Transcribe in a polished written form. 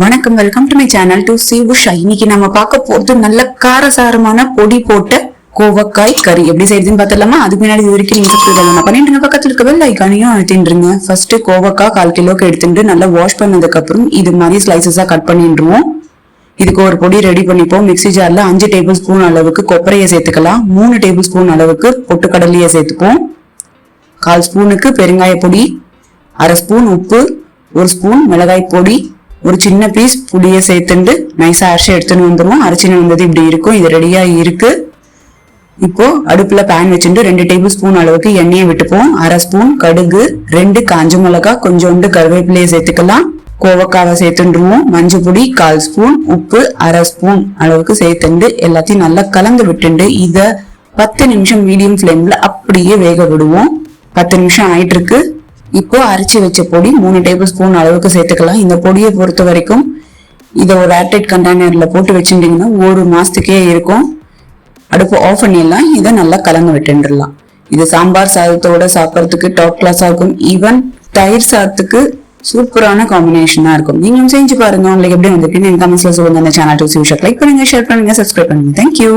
வணக்கம், welcome to my channel to C Usha. இன்னைக்கு நம்ம பார்க்க போறது நல்ல காரசாரமான பொடி போட்ட கோவக்காய் கறி எப்படி செய்யுதுன்னு பார்த்தலாமா? அதுக்கு முன்னாடி இது வரைக்கும் நீங்க சப்ஸ்கிரைப் பண்ணிட்டு பக்கத்துல இருக்க பெல் ஐகானையும் அழுத்திட்டுருங்க. ஃபர்ஸ்ட் கோவக்காய் 1/4 கிலோக்கு எடுத்துட்டு நல்லா வாஷ் பண்ணதுக்கு அப்புறம் இது மாதிரி ஸ்லைசஸா கட் பண்ணிடுவோம். இதுக்கு ஒரு பொடி ரெடி பண்ணிப்போம். மிக்ஸி ஜார்ல 5 டேபிள் ஸ்பூன் அளவுக்கு கொப்பரையை சேர்த்துக்கலாம். 3 டேபிள் ஸ்பூன் அளவுக்கு பொட்டுக்கடலையை சேர்த்துப்போம். 1/4 ஸ்பூனுக்கு பெருங்காய பொடி, 1/2 ஸ்பூன் உப்பு, 1 ஸ்பூன் மிளகாய் பொடி, ஒரு சின்ன பீஸ் புளியை சேர்த்துட்டு நைஸா அரைச்சி எடுத்துன்னு வந்துடும். அரைச்சின்னு வந்தது இப்படி இருக்கும். இது ரெடியா இருக்கு. இப்போ அடுப்புல பேன் வச்சுட்டு 2 டேபிள் ஸ்பூன் அளவுக்கு எண்ணெயை விட்டுப்போம். 1/2 ஸ்பூன் கடுகு, 2 காஞ்ச மிளகாய், கொஞ்சோண்டு கருவேப்பிலையை சேர்த்துக்கலாம். கோவக்காவை சேர்த்துருவோம். மஞ்சள் பொடி 1/4 ஸ்பூன், உப்பு 1/2 ஸ்பூன் அளவுக்கு சேர்த்துண்டு எல்லாத்தையும் நல்லா கலந்து விட்டுண்டு இத 10 நிமிஷம் மீடியம் ஃபிளேம்ல அப்படியே வேக விடுவோம். 10 நிமிஷம் ஆயிட்டு இருக்கு. இப்போ அரைச்சி வச்ச பொடி 3 டேபிள் ஸ்பூன் அளவுக்கு சேர்த்துக்கலாம். இந்த பொடியை பொறுத்த வரைக்கும் இதை ஒரு ஏர்டைட் கண்டெய்னர்ல போட்டு வச்சுட்டீங்கன்னா 1 மாசத்துக்கே இருக்கும். அடுப்பு ஆஃப் பண்ணிடலாம். இதை நல்லா கலந்து விட்டுடலாம். இது சாம்பார் சாதத்தோட சாப்பிட்றதுக்கு டாப் கிளாஸா இருக்கும். ஈவன் தயிர் சாதத்துக்கு சூப்பரான காம்பினேஷனா இருக்கும். நீங்களும் செஞ்சு பாருங்க. உங்களுக்கு எப்படி வந்துருக்குன்னு கமெண்ட்ஸ்ல சொல்லுங்க. இந்த சேனல் லைக் பண்ணுங்க, ஷேர் பண்ணுங்க, சப்ஸ்கிரைப் பண்ணுங்க. தேங்க்யூ.